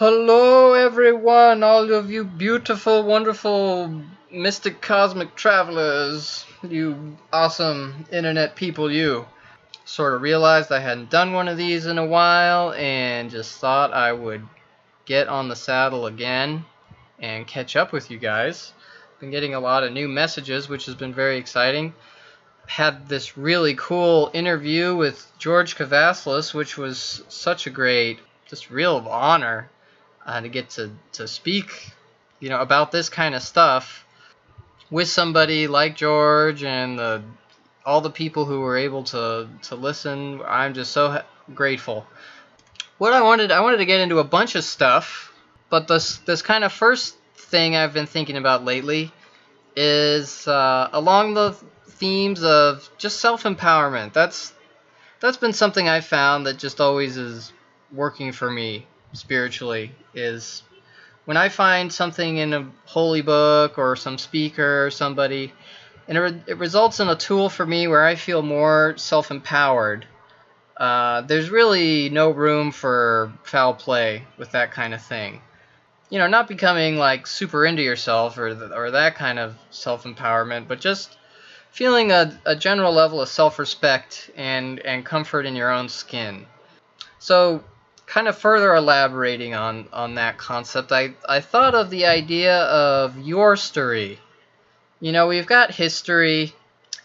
Hello everyone, all of you beautiful, wonderful, mystic cosmic travelers, you awesome internet people, you. Sort of realized I hadn't done one of these in a while and just thought I would get on the saddle again and catch up with you guys. Been getting a lot of new messages, which has been very exciting. Had this really cool interview with George Kavaslis, which was such a great, just real honor. To get to speak, about this kind of stuff with somebody like George and all the people who were able to listen. I'm just so grateful. What I wanted to get into a bunch of stuff, but this kind of first thing I've been thinking about lately is along the themes of just self-empowerment. That's been something I found that just always is working for me spiritually, is when I find something in a holy book or some speaker or somebody, and it results in a tool for me where I feel more self-empowered. There's really no room for foul play with that kind of thing. Not becoming like super into yourself or that kind of self-empowerment, but just feeling a general level of self-respect and comfort in your own skin. So, kind of further elaborating on that concept, I thought of the idea of Yourstory. We've got history,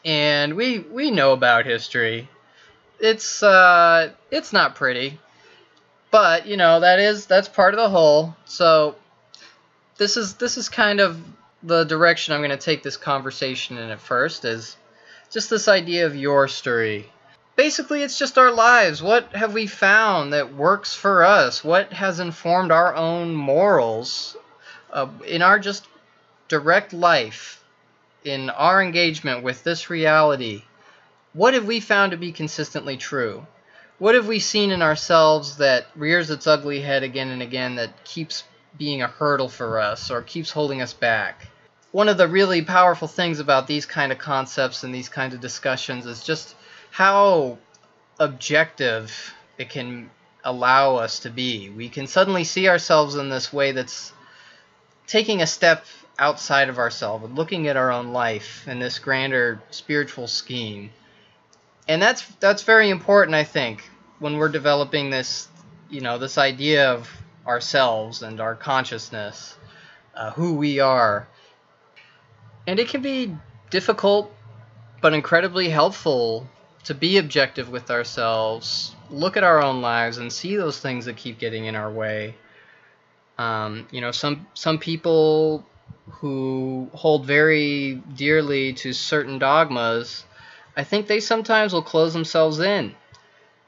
and we know about history. It's not pretty, but that's part of the whole. So this is kind of the direction I'm going to take this conversation in at first, is just this idea of Yourstory. Basically, it's just our lives. What have we found that works for us? What has informed our own morals in our just direct life, in our engagement with this reality? What have we found to be consistently true? What have we seen in ourselves that rears its ugly head again and again, that keeps being a hurdle for us or keeps holding us back? One of the really powerful things about these kind of concepts and these kinds of discussions is just how objective it can allow us to be. We can suddenly see ourselves in this way that's taking a step outside of ourselves and looking at our own life in this grander spiritual scheme. And that's very important, I think, when we're developing this, this idea of ourselves and our consciousness, who we are. And it can be difficult but incredibly helpful to be objective with ourselves, look at our own lives and see those things that keep getting in our way. Some people who hold very dearly to certain dogmas, I think they sometimes will close themselves in,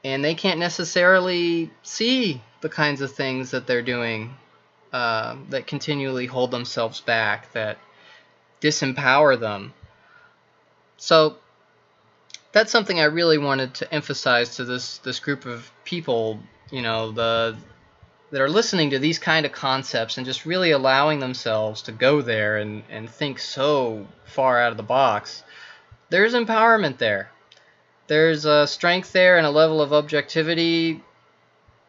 and they can't necessarily see the kinds of things that they're doing that continually hold themselves back, that disempower them. So that's something I really wanted to emphasize to this group of people, that are listening to these kind of concepts and just really allowing themselves to go there and think so far out of the box. There's empowerment there. There's a strength there and a level of objectivity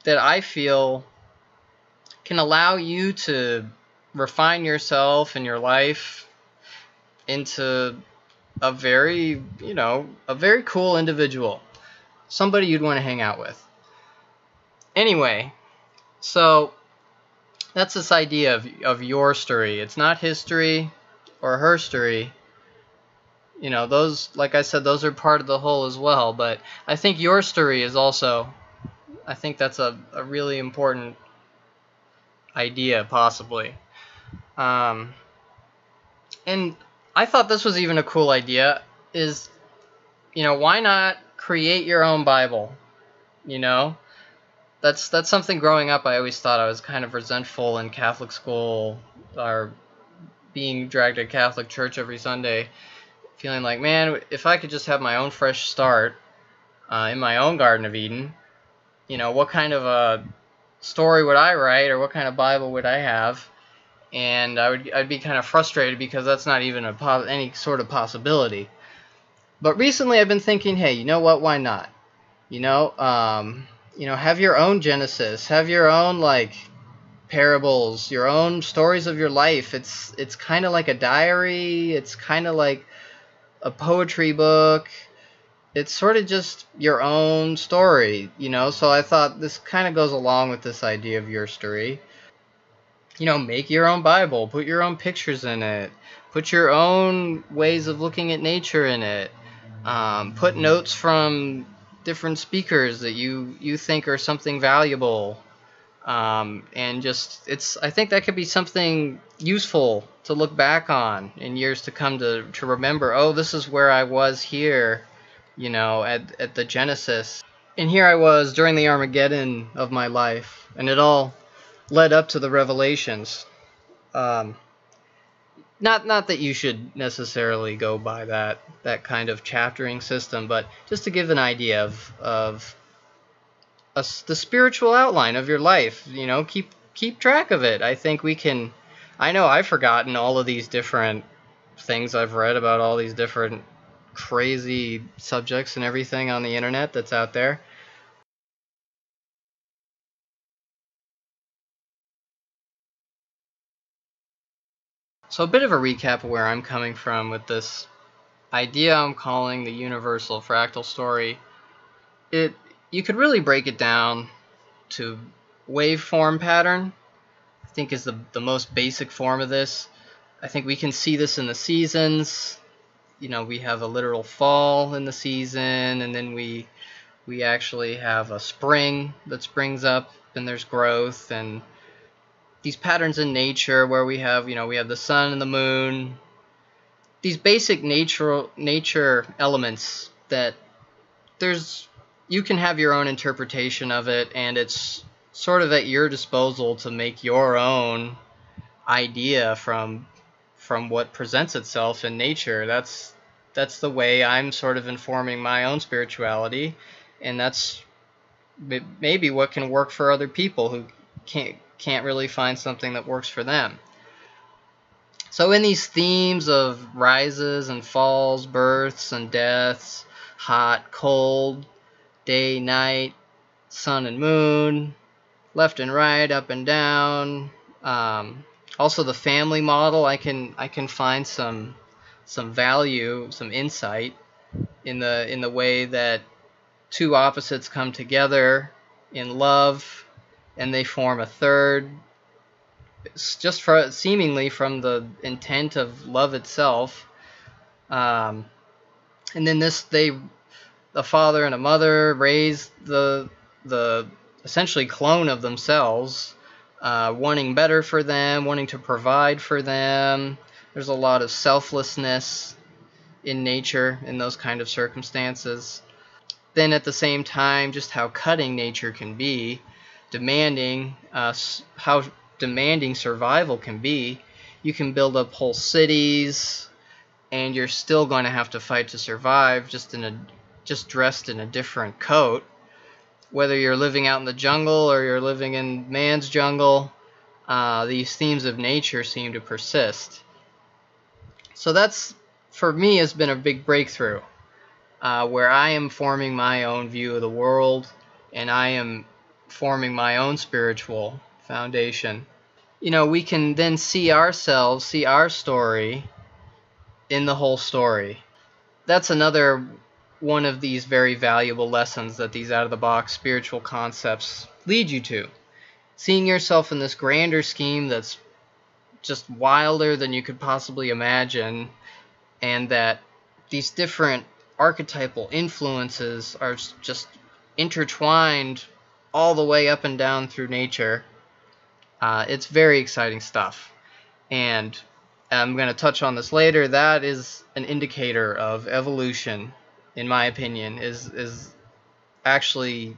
that I feel can allow you to refine yourself and your life into a very cool individual, somebody you'd want to hang out with. Anyway, so that's this idea of Yourstory. It's not history or her story. Those, like I said, those are part of the whole as well. But I think Yourstory is also, I think that's a really important idea, possibly. And I thought this was even a cool idea, is, why not create your own Bible? That's something growing up I always thought I was kind of resentful in Catholic school, or being dragged to Catholic church every Sunday, feeling like, man, if I could just have my own fresh start in my own Garden of Eden, what kind of a story would I write, or what kind of Bible would I have? And I'd be kind of frustrated because that's not even any sort of possibility. But recently I've been thinking, hey, you know what? Why not? Have your own Genesis, have your own parables, your own stories of your life. It's kind of like a diary. It's kind of like a poetry book. It's sort of just your own story, you know. So I thought this kind of goes along with this idea of Yourstory. You know, make your own Bible, put your own pictures in it, put your own ways of looking at nature in it, put notes from different speakers that you think are something valuable, and just I think that could be something useful to look back on in years to come, to remember, oh, this is where I was here, you know, at the Genesis, and here I was during the Armageddon of my life, and it all led up to the Revelations. Um, not that you should necessarily go by that kind of chaptering system, but just to give an idea of the spiritual outline of your life. You know, keep track of it. I think we can. I know I've forgotten all of these different things I've read about all these different crazy subjects and everything on the internet that's out there. So a bit of a recap of where I'm coming from with this idea I'm calling the universal fractal story. You could really break it down to waveform pattern. I think is the most basic form of this. I think we can see this in the seasons. You know, we have a literal fall in the season, and then we actually have a spring that springs up, and there's growth, and these patterns in nature where we have the sun and the moon, these basic nature elements that you can have your own interpretation of it, and it's sort of at your disposal to make your own idea from what presents itself in nature. That's the way I'm sort of informing my own spirituality, and that's maybe what can work for other people who can't really find something that works for them. So in these themes of rises and falls, births and deaths, hot, cold, day, night, sun and moon, left and right, up and down, also the family model, I can find some value, some insight in the way that two opposites come together in love and they form a third. It's just seemingly from the intent of love itself. And then a father and a mother raise the essentially clone of themselves, wanting better for them, wanting to provide for them. There's a lot of selflessness in nature in those kind of circumstances. Then at the same time, just how cutting nature can be, demanding how demanding survival can be. You can build up whole cities, and you're still going to have to fight to survive, just dressed in a different coat. Whether you're living out in the jungle or you're living in man's jungle, these themes of nature seem to persist. So that's, for me, has been a big breakthrough, where I am forming my own view of the world, and I am forming my own spiritual foundation. You know, we can then see our story in the whole story. That's another one of these very valuable lessons that these out-of-the-box spiritual concepts lead you to. Seeing yourself in this grander scheme that's just wilder than you could possibly imagine, and that these different archetypal influences are just intertwined all the way up and down through nature. It's very exciting stuff, and I'm going to touch on this later. That is an indicator of evolution, in my opinion, is actually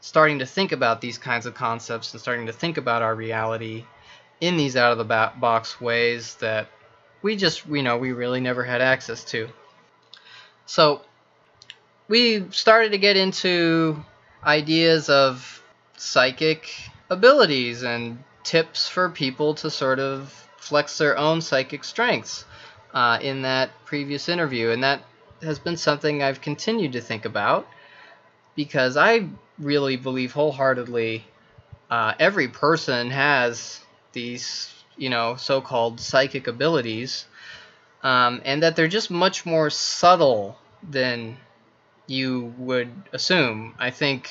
starting to think about these kinds of concepts and starting to think about our reality in these out-of-the-box ways that we really never had access to. So we started to get into ideas of psychic abilities and tips for people to sort of flex their own psychic strengths in that previous interview, and that has been something I've continued to think about, because I really believe wholeheartedly Every person has these, so-called psychic abilities, and that they're just much more subtle than you would assume. I think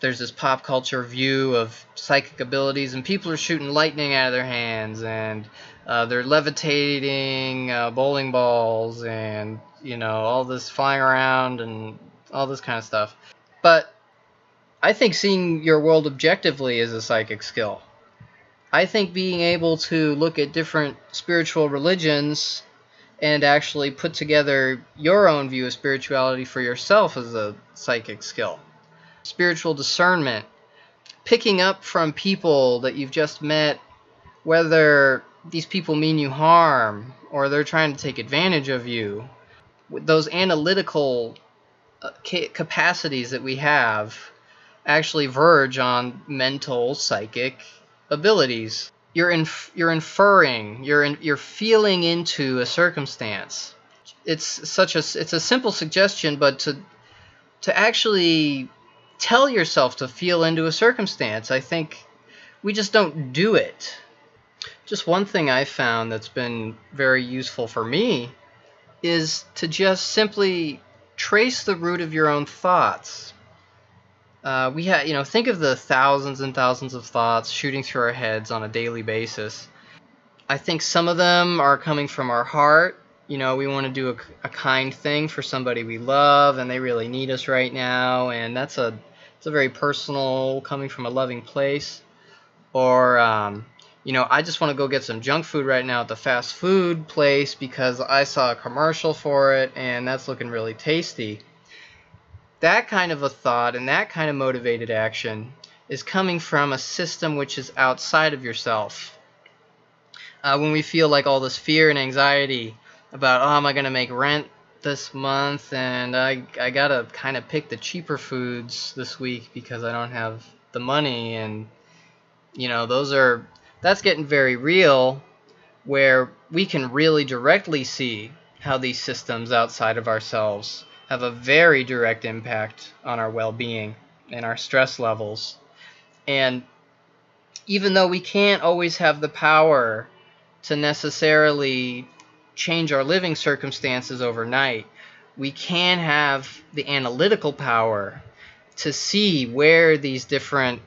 there's this pop culture view of psychic abilities, and people are shooting lightning out of their hands, and they're levitating bowling balls, and all this flying around and all this kind of stuff. But I think seeing your world objectively is a psychic skill. I think being able to look at different spiritual religions and actually put together your own view of spirituality for yourself is a psychic skill. Spiritual discernment, picking up from people that you've just met, whether these people mean you harm or they're trying to take advantage of you. Those analytical capacities that we have actually verge on mental psychic abilities. You're inferring, you're feeling into a circumstance. It's a simple suggestion, but to actually tell yourself to feel into a circumstance, I think we just don't do it. Just one thing I found that's been very useful for me is to just simply trace the root of your own thoughts. Think of the thousands and thousands of thoughts shooting through our heads on a daily basis. I think some of them are coming from our heart. We want to do a kind thing for somebody we love, and they really need us right now, and it's a very personal, coming from a loving place. Or, I just want to go get some junk food right now at the fast food place because I saw a commercial for it, and that's looking really tasty. That kind of a thought and that kind of motivated action is coming from a system which is outside of yourself. When we feel like all this fear and anxiety about, am I going to make rent this month, and I got to kind of pick the cheaper foods this week because I don't have the money, and that's getting very real, where we can really directly see how these systems outside of ourselves have a very direct impact on our well-being and our stress levels. And even though we can't always have the power to necessarily change our living circumstances overnight, we can have the analytical power to see where these different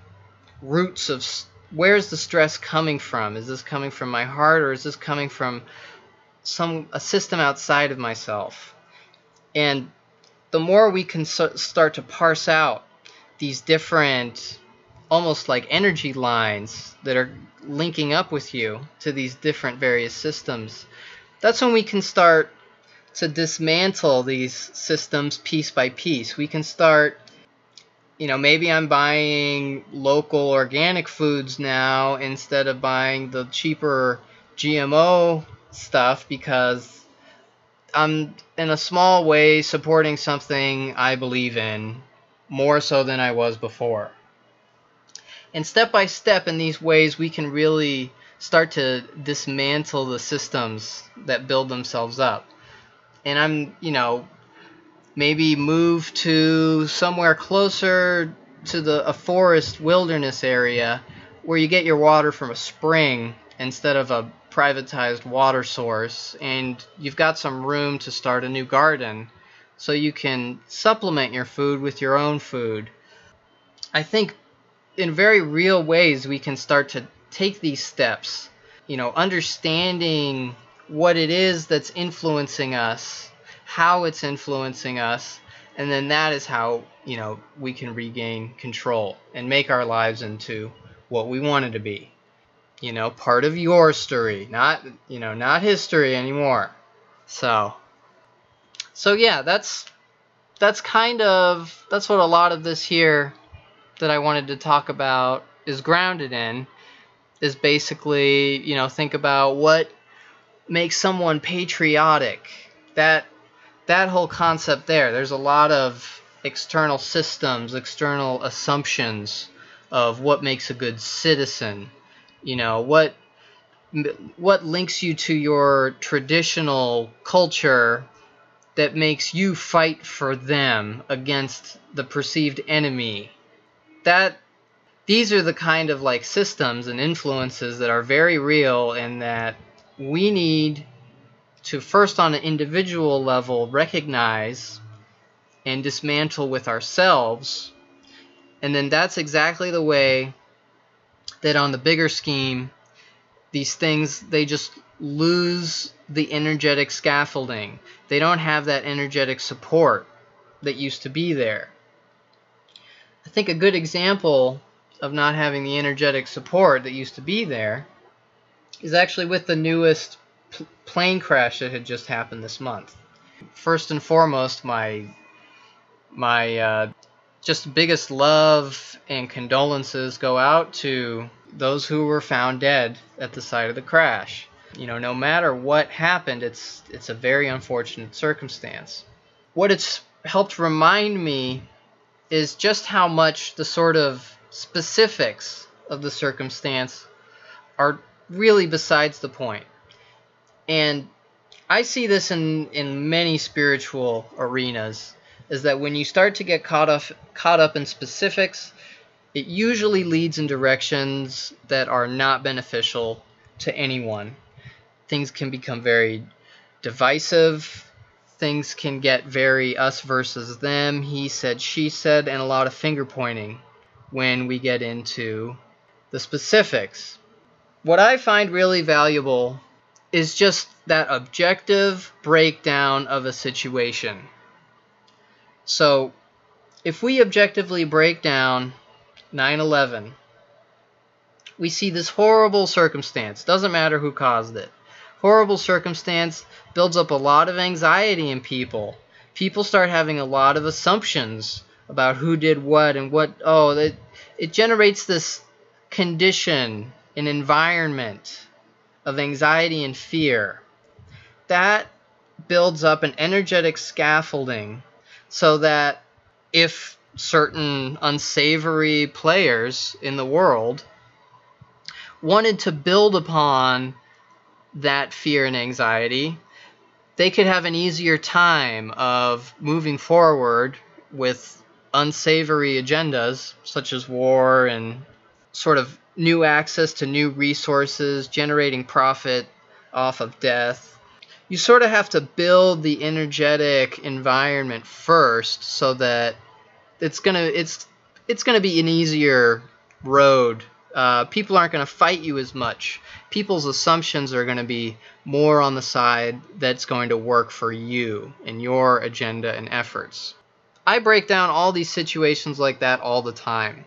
roots of where's the stress coming from. Is this coming from my heart, or is this coming from a system outside of myself? And the more we can start to parse out these different, almost like energy lines that are linking up with you to these different various systems, that's when we can start to dismantle these systems piece by piece. We can start, maybe I'm buying local organic foods now instead of buying the cheaper GMO stuff because I'm in a small way supporting something I believe in more so than I was before. And step by step in these ways, we can really start to dismantle the systems that build themselves up. And I'm, maybe move to somewhere closer to a forest wilderness area where you get your water from a spring instead of a privatized water source, and you've got some room to start a new garden so you can supplement your food with your own food. I think in very real ways we can start to take these steps, understanding what it is that's influencing us, how it's influencing us, and then that is how, we can regain control and make our lives into what we want it to be. Part of your story, not history anymore. So yeah, that's what a lot of this here that I wanted to talk about is grounded in, is basically, think about what makes someone patriotic. That whole concept there's a lot of external systems, external assumptions of what makes a good citizen. What links you to your traditional culture that makes you fight for them against the perceived enemy. these are the kind of like systems and influences that are very real, and that we need to first on an individual level recognize and dismantle with ourselves. And then that's exactly the way that on the bigger scheme, these things, they just lose the energetic scaffolding. They don't have that energetic support that used to be there. I think a good example of not having the energetic support that used to be there is actually with the newest plane crash that had just happened this month. First and foremost, my just biggest love and condolences go out to those who were found dead at the site of the crash. You know, no matter what happened, it's a very unfortunate circumstance. What it's helped remind me is just how much the sort of specifics of the circumstance are really besides the point. And I see this in many spiritual arenas, is that when you start to get caught up in specifics, it usually leads in directions that are not beneficial to anyone. Things can become very divisive. Things can get very us versus them, he said, she said, and a lot of finger pointing when we get into the specifics. What I find really valuable is just that objective breakdown of a situation. So if we objectively break down 9/11, we see this horrible circumstance. Doesn't matter who caused it. Horrible circumstance builds up a lot of anxiety in people. People start having a lot of assumptions about who did what and what. It generates this condition, an environment of anxiety and fear. That builds up an energetic scaffolding so that if certain unsavory players in the world wanted to build upon that fear and anxiety, they could have an easier time of moving forward with unsavory agendas such as war and sort of new access to new resources, generating profit off of death. You sort of have to build the energetic environment first so that it's gonna be an easier road. People aren't going to fight you as much. People's assumptions are going to be more on the side that's going to work for you and your agenda and efforts. I break down all these situations like that all the time.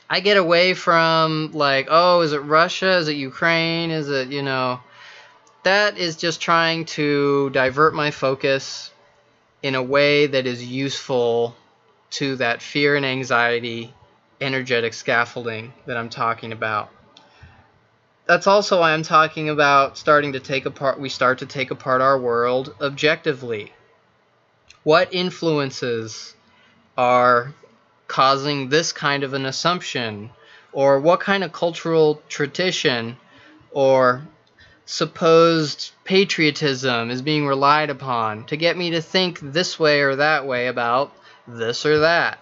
I get away from like, oh, is it Russia? Is it Ukraine? Is it, that is just trying to divert my focus in a way that is useful to that fear and anxiety energetic scaffolding that I'm talking about. That's also why I'm talking about we start to take apart our world objectively. What influences are causing this kind of an assumption, or what kind of cultural tradition or supposed patriotism is being relied upon to get me to think this way or that way about this or that.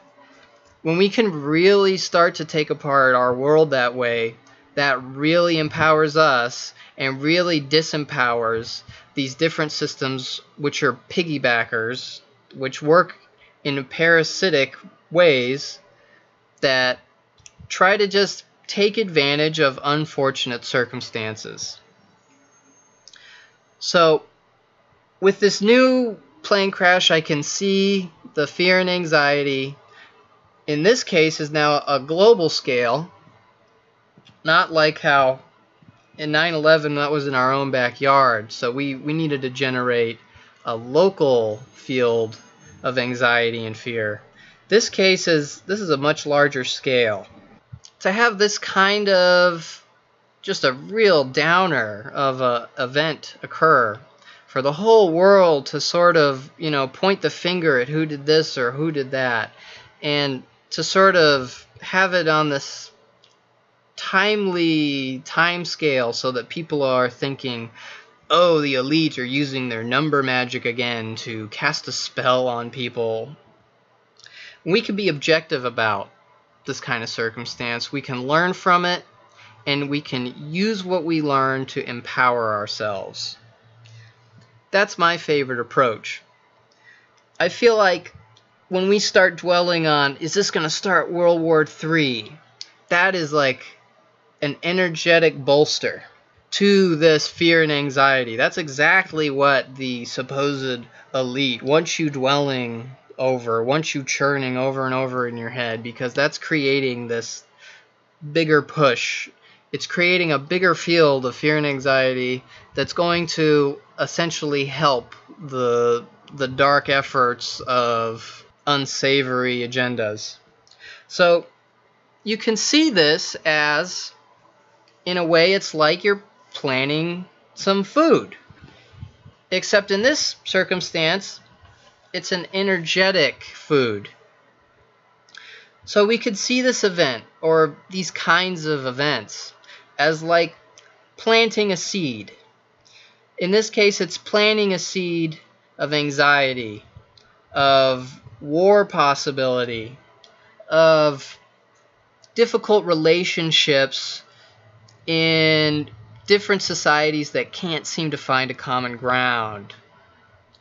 When we can really start to take apart our world that way, that really empowers us and really disempowers these different systems which are piggybackers, which work in parasitic ways that try to just take advantage of unfortunate circumstances. So with this new plane crash, I can see the fear and anxiety in this case is now a global scale, not like how in 9/11 that was in our own backyard. So we needed to generate a local field of anxiety and fear. This is a much larger scale. To have this kind of just a real downer of a event occur, for the whole world to sort of, point the finger at who did this or who did that, and to sort of have it on this timely time scale so that people are thinking, oh, the elite are using their number magic again to cast a spell on people. We can be objective about this kind of circumstance, we can learn from it, and we can use what we learn to empower ourselves. That's my favorite approach. I feel like when we start dwelling on, is this going to start World War III? That is like an energetic bolster to this fear and anxiety. That's exactly what the supposed elite wants you dwelling over, wants you churning over and over in your head, because that's creating this bigger push. It's creating a bigger field of fear and anxiety that's going to essentially help the dark efforts of unsavory agendas. So you can see this as, in a way, it's like you're planning some food. Except in this circumstance, it's an energetic food. So we could see this event, or these kinds of events, as like planting a seed. In this case, it's planting a seed of anxiety, of war possibility, of difficult relationships in different societies that can't seem to find a common ground.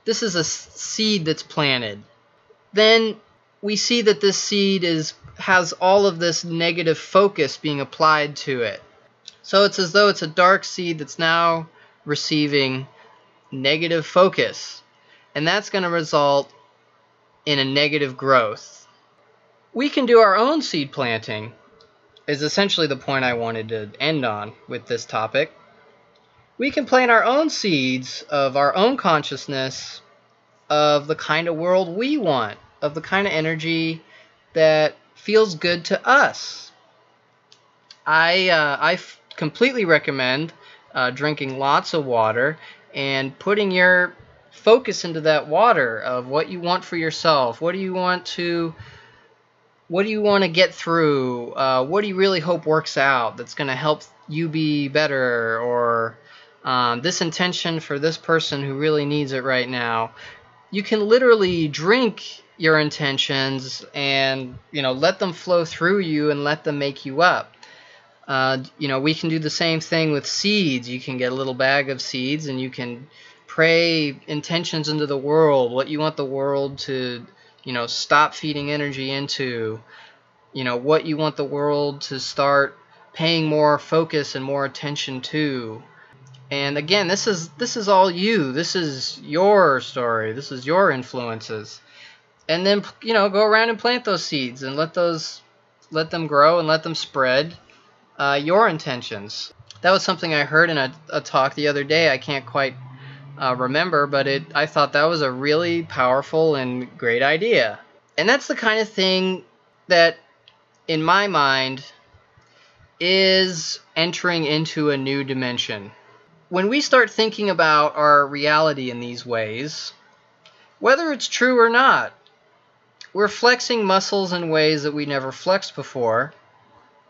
This is a seed that's planted. Then we see that this seed has all of this negative focus being applied to it. So it's as though it's a dark seed that's now receiving negative focus. And that's going to result in a negative growth. We can do our own seed planting, is essentially the point I wanted to end on with this topic. We can plant our own seeds of our own consciousness, of the kind of world we want, of the kind of energy that feels good to us. I completely recommend drinking lots of water and putting your focus into that water of what you want for yourself. What do you want to get through? What do you really hope works out that's going to help you be better? Or this intention for this person who really needs it right now. You can literally drink your intentions and, let them flow through you and let them make you up. We can do the same thing with seeds. You can get a little bag of seeds and you can pray intentions into the world, what you want the world to, stop feeding energy into, what you want the world to start paying more focus and more attention to. And again, this is all you. This is your story. This is your influences. And then, go around and plant those seeds and let them grow and let them spread your intentions. That was something I heard in a talk the other day. I can't quite remember, but I thought that was a really powerful and great idea. And that's the kind of thing that, in my mind, is entering into a new dimension. When we start thinking about our reality in these ways, whether it's true or not, we're flexing muscles in ways that we never flexed before,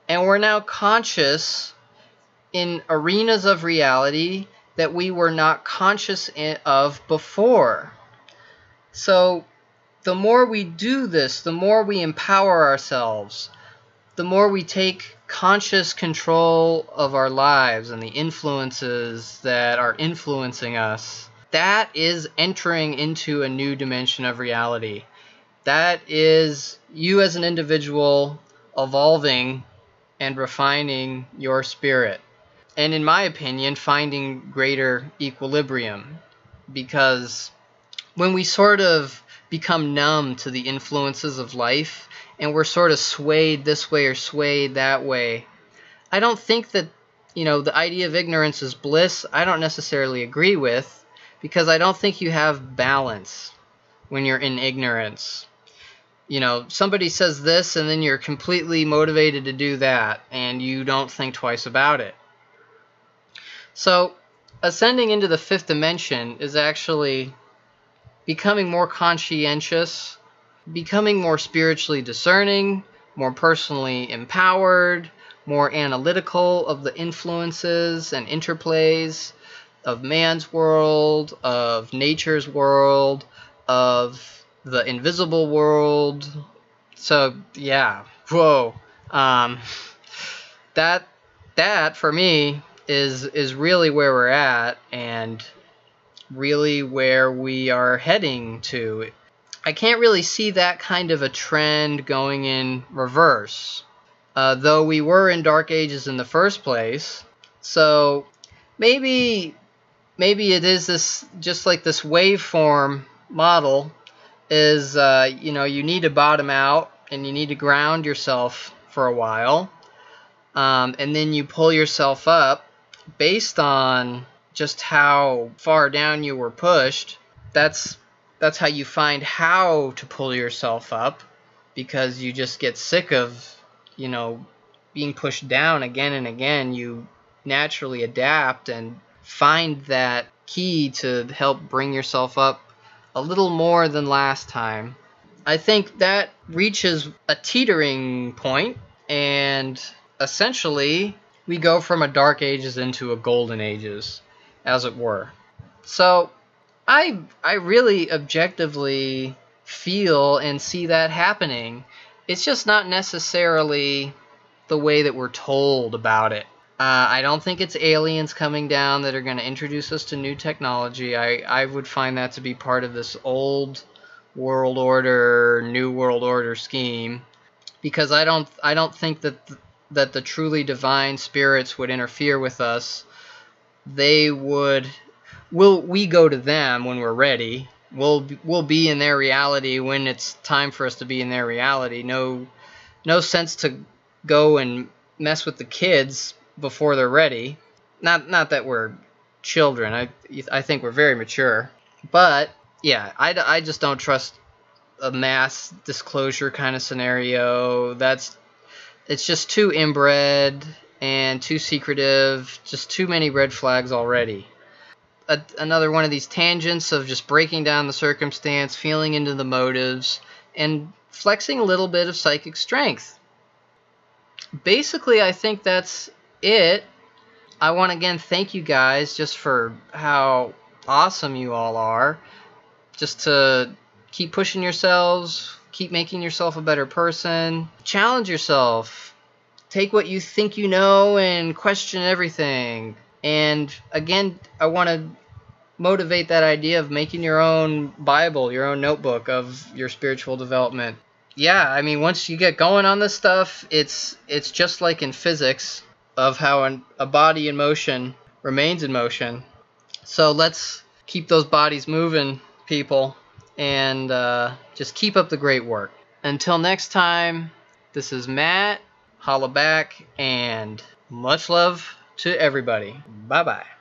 and we're now conscious in arenas of reality that we were not conscious of before. So the more we do this, the more we empower ourselves, the more we take conscious control of our lives and the influences that are influencing us. That is entering into a new dimension of reality. That is you as an individual evolving and refining your spirit. And in my opinion, finding greater equilibrium. Because when we sort of become numb to the influences of life, and we're sort of swayed this way or swayed that way, I don't think that, the idea of ignorance is bliss, I don't necessarily agree with, because I don't think you have balance when you're in ignorance. Somebody says this, and then you're completely motivated to do that, and you don't think twice about it. So, ascending into the fifth dimension is actually becoming more conscientious, becoming more spiritually discerning, more personally empowered, more analytical of the influences and interplays of man's world, of nature's world, of the invisible world. So, yeah, whoa. Um, that for me is really where we're at, and really where we are heading to. I can't really see that kind of a trend going in reverse, though we were in Dark Ages in the first place. So maybe it is this, just like this waveform model is, you need to bottom out and you need to ground yourself for a while, and then you pull yourself up based on just how far down you were pushed. That's how you find how to pull yourself up, because you just get sick of, being pushed down again and again. You naturally adapt and find that key to help bring yourself up a little more than last time. I think that reaches a teetering point, and essentially we go from a Dark Ages into a Golden Ages, as it were. So I really objectively feel and see that happening. It's just not necessarily the way that we're told about it. I don't think it's aliens coming down that are going to introduce us to new technology. I would find that to be part of this old world order, new world order scheme, because I don't think that the truly divine spirits would interfere with us. They would. We go to them when we're ready. We'll be in their reality when it's time for us to be in their reality. No sense to go and mess with the kids before they're ready. Not that we're children. I think we're very mature. But yeah, I just don't trust a mass disclosure kind of scenario. It's just too inbred and too secretive. Just too many red flags already. Another one of these tangents of just breaking down the circumstance, feeling into the motives, and flexing a little bit of psychic strength. Basically, I think that's it. I want to again thank you guys just for how awesome you all are. Just to keep pushing yourselves, keep making yourself a better person. Challenge yourself. Take what you think you know and question everything. And again, I want to motivate that idea of making your own Bible, your own notebook of your spiritual development. Yeah, I mean, once you get going on this stuff, it's just like in physics, of how a body in motion remains in motion. So let's keep those bodies moving, people, and just keep up the great work. Until next time, this is Matt. Holla back, and much love to everybody. Bye-bye.